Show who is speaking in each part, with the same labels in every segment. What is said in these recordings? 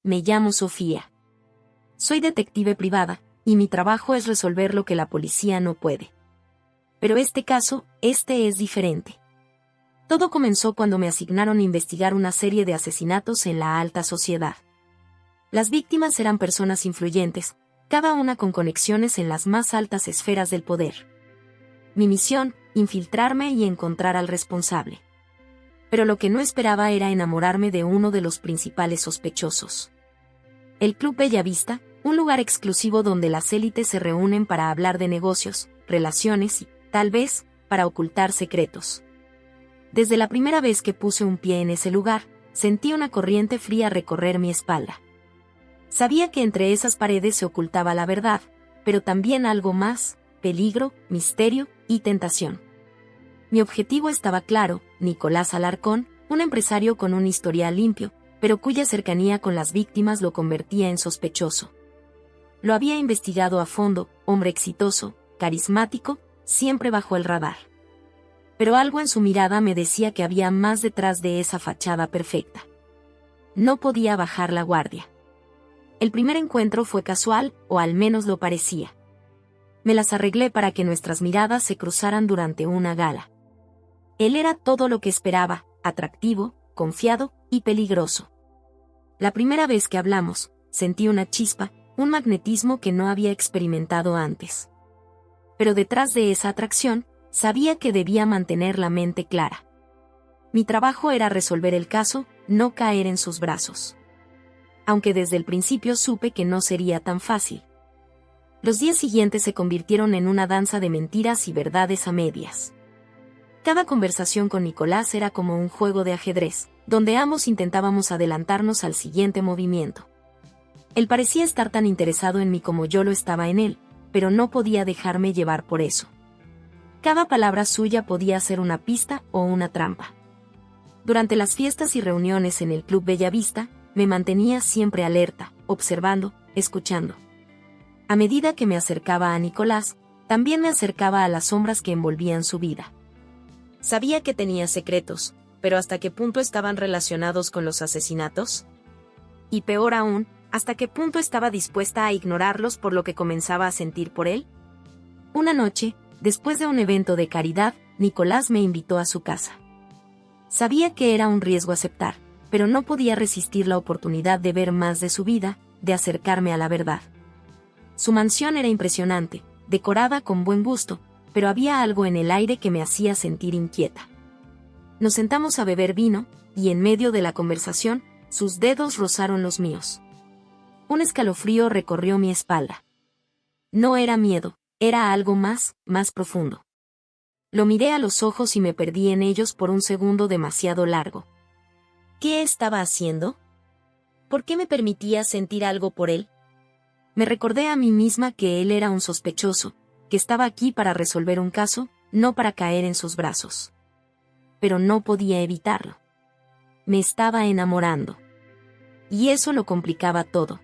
Speaker 1: me llamo Sofía. Soy detective privada, y mi trabajo es resolver lo que la policía no puede. Pero este caso, es diferente. Todo comenzó cuando me asignaron a investigar una serie de asesinatos en la alta sociedad. Las víctimas eran personas influyentes, cada una con conexiones en las más altas esferas del poder. Mi misión, infiltrarme y encontrar al responsable. Pero lo que no esperaba era enamorarme de uno de los principales sospechosos. El Club Bellavista, un lugar exclusivo donde las élites se reúnen para hablar de negocios, relaciones y, tal vez, para ocultar secretos. Desde la primera vez que puse un pie en ese lugar, sentí una corriente fría recorrer mi espalda. Sabía que entre esas paredes se ocultaba la verdad, pero también algo más: peligro, misterio y tentación. Mi objetivo estaba claro: Nicolás Alarcón, un empresario con un historial limpio, pero cuya cercanía con las víctimas lo convertía en sospechoso. Lo había investigado a fondo, hombre exitoso, carismático, siempre bajo el radar. Pero algo en su mirada me decía que había más detrás de esa fachada perfecta. No podía bajar la guardia. El primer encuentro fue casual, o al menos lo parecía. Me las arreglé para que nuestras miradas se cruzaran durante una gala. Él era todo lo que esperaba: atractivo, confiado y peligroso. La primera vez que hablamos, sentí una chispa, un magnetismo que no había experimentado antes. Pero detrás de esa atracción, sabía que debía mantener la mente clara. Mi trabajo era resolver el caso, no caer en sus brazos. Aunque desde el principio supe que no sería tan fácil. Los días siguientes se convirtieron en una danza de mentiras y verdades a medias. Cada conversación con Nicolás era como un juego de ajedrez, donde ambos intentábamos adelantarnos al siguiente movimiento. Él parecía estar tan interesado en mí como yo lo estaba en él, pero no podía dejarme llevar por eso. Cada palabra suya podía ser una pista o una trampa. Durante las fiestas y reuniones en el Club Bellavista, me mantenía siempre alerta, observando, escuchando. A medida que me acercaba a Nicolás, también me acercaba a las sombras que envolvían su vida. Sabía que tenía secretos, pero ¿hasta qué punto estaban relacionados con los asesinatos? Y peor aún, ¿hasta qué punto estaba dispuesta a ignorarlos por lo que comenzaba a sentir por él? Una noche, después de un evento de caridad, Nicolás me invitó a su casa. Sabía que era un riesgo aceptar, pero no podía resistir la oportunidad de ver más de su vida, de acercarme a la verdad. Su mansión era impresionante, decorada con buen gusto, pero había algo en el aire que me hacía sentir inquieta. Nos sentamos a beber vino, y en medio de la conversación, sus dedos rozaron los míos. Un escalofrío recorrió mi espalda. No era miedo, era algo más profundo. Lo miré a los ojos y me perdí en ellos por un segundo demasiado largo. ¿Qué estaba haciendo? ¿Por qué me permitía sentir algo por él? Me recordé a mí misma que él era un sospechoso, que estaba aquí para resolver un caso, no para caer en sus brazos. Pero no podía evitarlo. Me estaba enamorando. Y eso lo complicaba todo.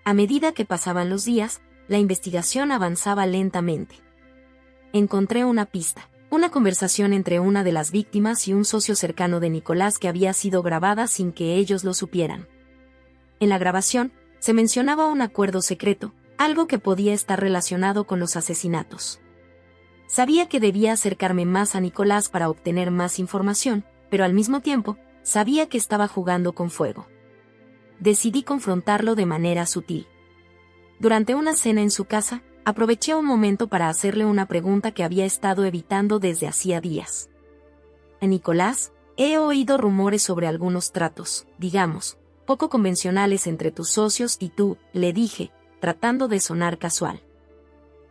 Speaker 1: A medida que pasaban los días, la investigación avanzaba lentamente. Encontré una pista. Una conversación entre una de las víctimas y un socio cercano de Nicolás que había sido grabada sin que ellos lo supieran. En la grabación, se mencionaba un acuerdo secreto, algo que podía estar relacionado con los asesinatos. Sabía que debía acercarme más a Nicolás para obtener más información, pero al mismo tiempo, sabía que estaba jugando con fuego. Decidí confrontarlo de manera sutil. Durante una cena en su casa, aproveché un momento para hacerle una pregunta que había estado evitando desde hacía días. Nicolás, he oído rumores sobre algunos tratos, digamos, poco convencionales entre tus socios y tú, le dije, tratando de sonar casual.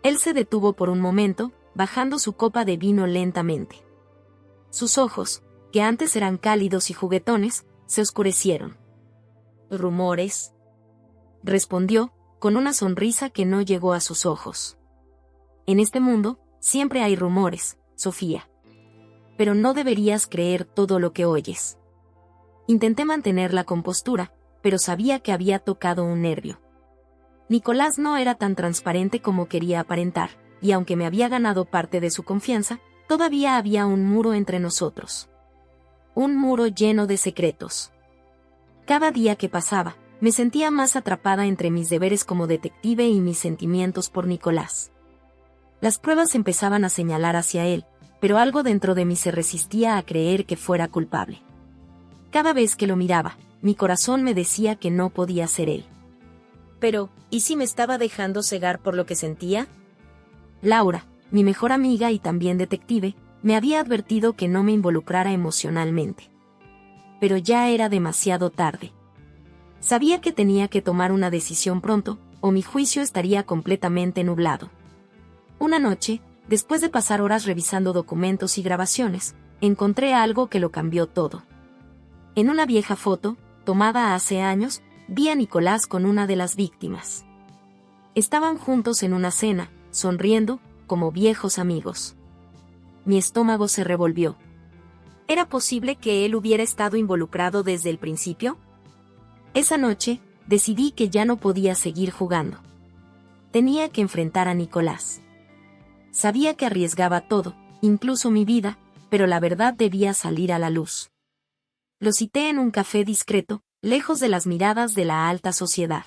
Speaker 1: Él se detuvo por un momento, bajando su copa de vino lentamente. Sus ojos, que antes eran cálidos y juguetones, se oscurecieron. ¿Rumores?, respondió, con una sonrisa que no llegó a sus ojos. En este mundo, siempre hay rumores, Sofía. Pero no deberías creer todo lo que oyes. Intenté mantener la compostura, pero sabía que había tocado un nervio. Nicolás no era tan transparente como quería aparentar, y aunque me había ganado parte de su confianza, todavía había un muro entre nosotros. Un muro lleno de secretos. Cada día que pasaba, Me sentía más atrapada entre mis deberes como detective y mis sentimientos por Nicolás. Las pruebas empezaban a señalar hacia él, pero algo dentro de mí se resistía a creer que fuera culpable. Cada vez que lo miraba, mi corazón me decía que no podía ser él.
Speaker 2: Pero, ¿y si me estaba dejando cegar por lo que sentía?
Speaker 1: Laura, mi mejor amiga y también detective, me había advertido que no me involucrara emocionalmente. Pero ya era demasiado tarde. Sabía que tenía que tomar una decisión pronto, o mi juicio estaría completamente nublado. Una noche, después de pasar horas revisando documentos y grabaciones, encontré algo que lo cambió todo. En una vieja foto, tomada hace años, vi a Nicolás con una de las víctimas. Estaban juntos en una cena, sonriendo, como viejos amigos. Mi estómago se revolvió.
Speaker 2: ¿Era posible que él hubiera estado involucrado desde el principio?
Speaker 1: Esa noche, decidí que ya no podía seguir jugando. Tenía que enfrentar a Nicolás. Sabía que arriesgaba todo, incluso mi vida, pero la verdad debía salir a la luz. Lo cité en un café discreto, lejos de las miradas de la alta sociedad.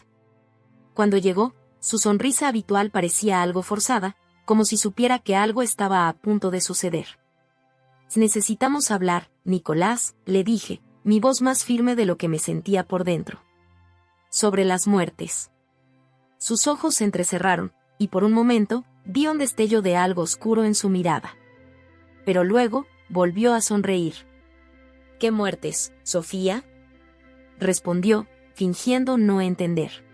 Speaker 1: Cuando llegó, su sonrisa habitual parecía algo forzada, como si supiera que algo estaba a punto de suceder. «Necesitamos hablar, Nicolás», le dije, mi voz más firme de lo que me sentía por dentro. «Sobre las muertes». Sus ojos se entrecerraron, y por un momento, vi un destello de algo oscuro en su mirada. Pero luego, volvió a sonreír.
Speaker 2: ¿Qué muertes, Sofía?,
Speaker 1: respondió, fingiendo no entender.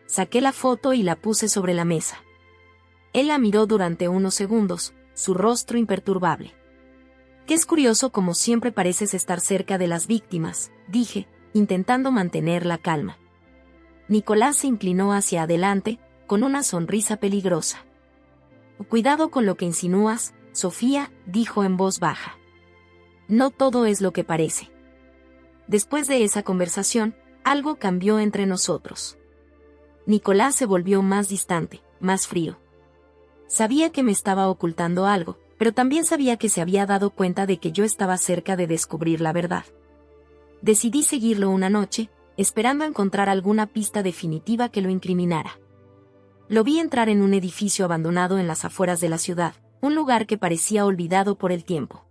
Speaker 1: Saqué la foto y la puse sobre la mesa. Él la miró durante unos segundos, su rostro imperturbable. «Que es curioso como siempre pareces estar cerca de las víctimas», dije, intentando mantener la calma. Nicolás se inclinó hacia adelante, con una sonrisa peligrosa. «Cuidado con lo que insinúas, Sofía», dijo en voz baja. «No todo es lo que parece». Después de esa conversación, algo cambió entre nosotros. Nicolás se volvió más distante, más frío. Sabía que me estaba ocultando algo, pero también sabía que se había dado cuenta de que yo estaba cerca de descubrir la verdad. Decidí seguirlo una noche, esperando encontrar alguna pista definitiva que lo incriminara. Lo vi entrar en un edificio abandonado en las afueras de la ciudad, un lugar que parecía olvidado por el tiempo.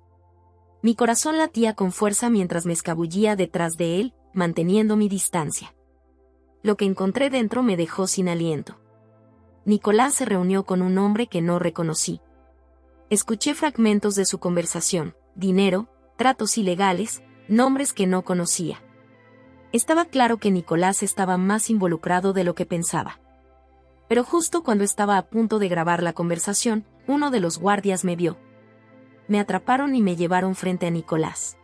Speaker 1: Mi corazón latía con fuerza mientras me escabullía detrás de él, manteniendo mi distancia. Lo que encontré dentro me dejó sin aliento. Nicolás se reunió con un hombre que no reconocí. Escuché fragmentos de su conversación, dinero, tratos ilegales, nombres que no conocía. Estaba claro que Nicolás estaba más involucrado de lo que pensaba. Pero justo cuando estaba a punto de grabar la conversación, uno de los guardias me vio. Me atraparon y me llevaron frente a Nicolás.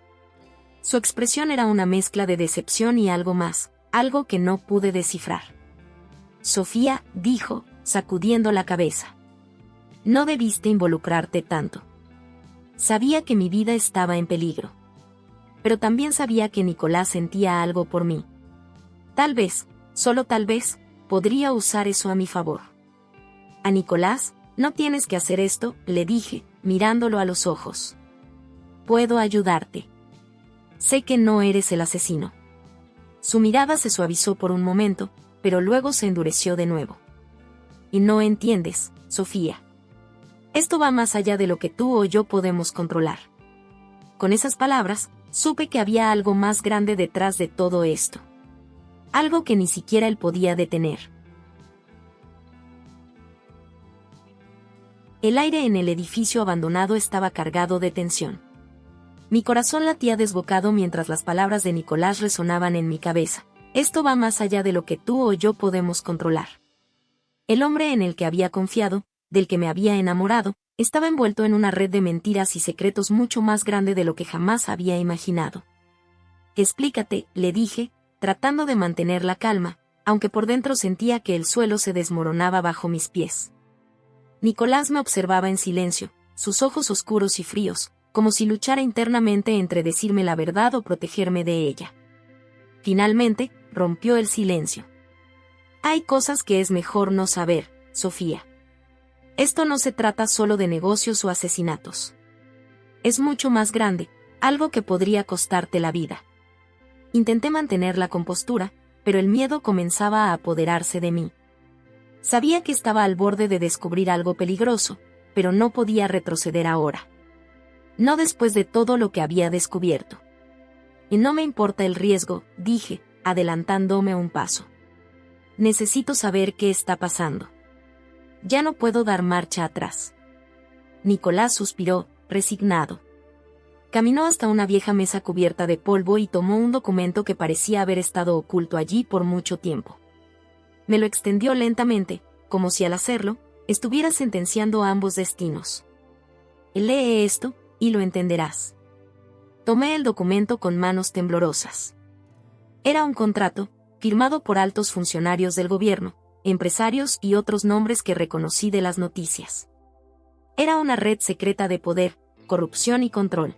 Speaker 1: Su expresión era una mezcla de decepción y algo más, algo que no pude descifrar. «Sofía», dijo, sacudiendo la cabeza. «No debiste involucrarte tanto». Sabía que mi vida estaba en peligro. Pero también sabía que Nicolás sentía algo por mí. Tal vez, solo tal vez, podría usar eso a mi favor. «A Nicolás, no tienes que hacer esto», le dije, mirándolo a los ojos. «Puedo ayudarte. Sé que no eres el asesino». Su mirada se suavizó por un momento, pero luego se endureció de nuevo. «Y no entiendes, Sofía. Esto va más allá de lo que tú o yo podemos controlar». Con esas palabras, supe que había algo más grande detrás de todo esto. Algo que ni siquiera él podía detener. El aire en el edificio abandonado estaba cargado de tensión. Mi corazón latía desbocado mientras las palabras de Nicolás resonaban en mi cabeza. «Esto va más allá de lo que tú o yo podemos controlar». El hombre en el que había confiado, del que me había enamorado, estaba envuelto en una red de mentiras y secretos mucho más grande de lo que jamás había imaginado. «Explícate», le dije, tratando de mantener la calma, aunque por dentro sentía que el suelo se desmoronaba bajo mis pies. Nicolás me observaba en silencio, sus ojos oscuros y fríos, como si luchara internamente entre decirme la verdad o protegerme de ella. Finalmente, rompió el silencio. «Hay cosas que es mejor no saber, Sofía. Esto no se trata solo de negocios o asesinatos. Es mucho más grande, algo que podría costarte la vida». Intenté mantener la compostura, pero el miedo comenzaba a apoderarse de mí. Sabía que estaba al borde de descubrir algo peligroso, pero no podía retroceder ahora. No después de todo lo que había descubierto. Y no me importa el riesgo, dije, adelantándome un paso. Necesito saber qué está pasando. Ya no puedo dar marcha atrás. Nicolás suspiró, resignado. Caminó hasta una vieja mesa cubierta de polvo y tomó un documento que parecía haber estado oculto allí por mucho tiempo. Me lo extendió lentamente, como si al hacerlo, estuviera sentenciando a ambos destinos. Lee esto, y lo entenderás. Tomé el documento con manos temblorosas. Era un contrato, firmado por altos funcionarios del gobierno, empresarios y otros nombres que reconocí de las noticias. Era una red secreta de poder, corrupción y control.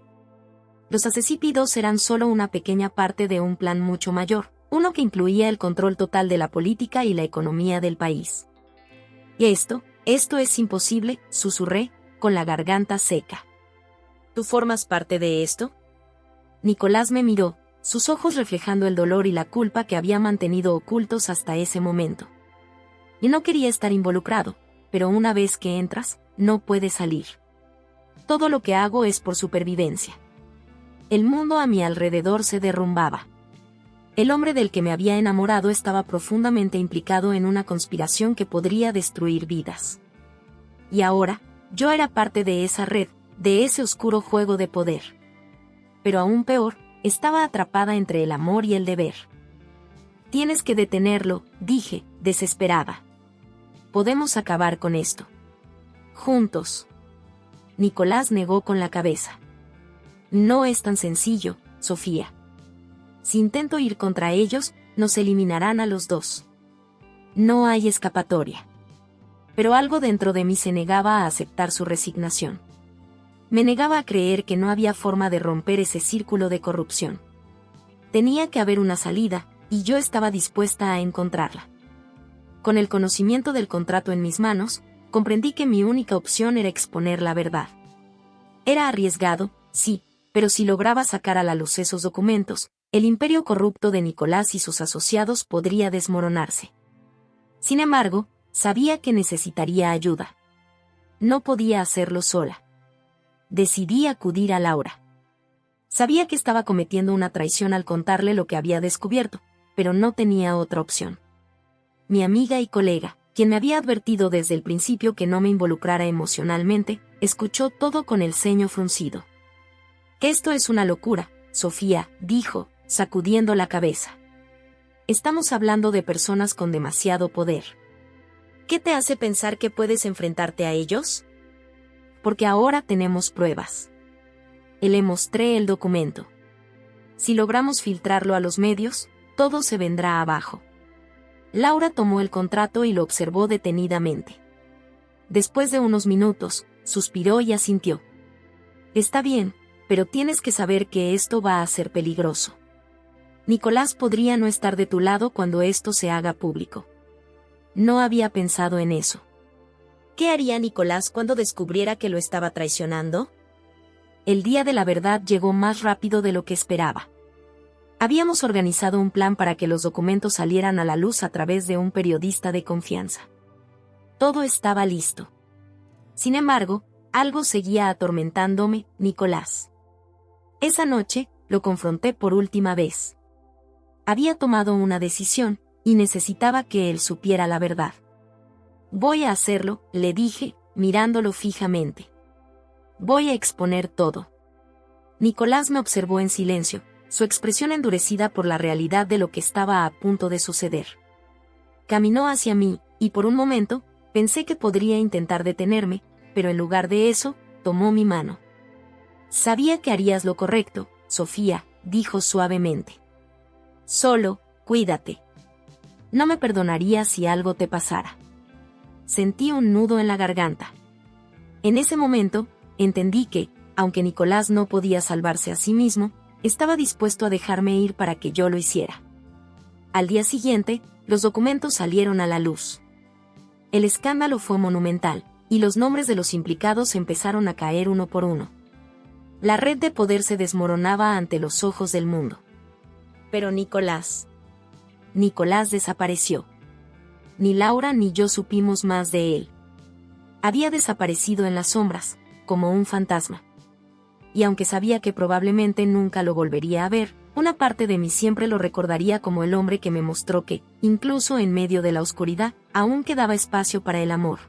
Speaker 1: Los SCP-2 eran solo una pequeña parte de un plan mucho mayor, uno que incluía el control total de la política y la economía del país. Y esto es imposible, susurré, con la garganta seca. ¿Tú formas parte de esto? Nicolás me miró, sus ojos reflejando el dolor y la culpa que había mantenido ocultos hasta ese momento. Y no quería estar involucrado, pero una vez que entras, no puedes salir. Todo lo que hago es por supervivencia. El mundo a mi alrededor se derrumbaba. El hombre del que me había enamorado estaba profundamente implicado en una conspiración que podría destruir vidas. Y ahora, yo era parte de esa red, de ese oscuro juego de poder. Pero aún peor, estaba atrapada entre el amor y el deber. Tienes que detenerlo, dije, desesperada. Podemos acabar con esto. Juntos. Nicolás negó con la cabeza. No es tan sencillo, Sofía. Si intento ir contra ellos, nos eliminarán a los dos. No hay escapatoria. Pero algo dentro de mí se negaba a aceptar su resignación. Me negaba a creer que no había forma de romper ese círculo de corrupción. Tenía que haber una salida, y yo estaba dispuesta a encontrarla. Con el conocimiento del contrato en mis manos, comprendí que mi única opción era exponer la verdad. Era arriesgado, sí, pero si lograba sacar a la luz esos documentos, el imperio corrupto de Nicolás y sus asociados podría desmoronarse. Sin embargo, sabía que necesitaría ayuda. No podía hacerlo sola. Decidí acudir a Laura. Sabía que estaba cometiendo una traición al contarle lo que había descubierto, pero no tenía otra opción. Mi amiga y colega, quien me había advertido desde el principio que no me involucrara emocionalmente, escuchó todo con el ceño fruncido. Esto es una locura, Sofía, dijo, sacudiendo la cabeza. Estamos hablando de personas con demasiado poder. ¿Qué te hace pensar que puedes enfrentarte a ellos? Porque ahora tenemos pruebas. Le mostré el documento. Si logramos filtrarlo a los medios, todo se vendrá abajo. Laura tomó el contrato y lo observó detenidamente. Después de unos minutos, suspiró y asintió. Está bien, pero tienes que saber que esto va a ser peligroso. Nicolás podría no estar de tu lado cuando esto se haga público. No había pensado en eso. ¿Qué haría Nicolás cuando descubriera que lo estaba traicionando? El día de la verdad llegó más rápido de lo que esperaba. Habíamos organizado un plan para que los documentos salieran a la luz a través de un periodista de confianza. Todo estaba listo. Sin embargo, algo seguía atormentándome, Nicolás. Esa noche, lo confronté por última vez. Había tomado una decisión, y necesitaba que él supiera la verdad. Voy a hacerlo, le dije, mirándolo fijamente. Voy a exponer todo. Nicolás me observó en silencio, su expresión endurecida por la realidad de lo que estaba a punto de suceder. Caminó hacia mí, y por un momento, pensé que podría intentar detenerme, pero en lugar de eso, tomó mi mano. Sabía que harías lo correcto, Sofía, dijo suavemente. Solo, cuídate. No me perdonaría si algo te pasara. Sentí un nudo en la garganta. En ese momento, entendí que, aunque Nicolás no podía salvarse a sí mismo, estaba dispuesto a dejarme ir para que yo lo hiciera. Al día siguiente, los documentos salieron a la luz. El escándalo fue monumental, y los nombres de los implicados empezaron a caer uno por uno. La red de poder se desmoronaba ante los ojos del mundo. Pero Nicolás. Nicolás desapareció. Ni Laura ni yo supimos más de él. Había desaparecido en las sombras, como un fantasma. Y aunque sabía que probablemente nunca lo volvería a ver, una parte de mí siempre lo recordaría como el hombre que me mostró que, incluso en medio de la oscuridad, aún quedaba espacio para el amor.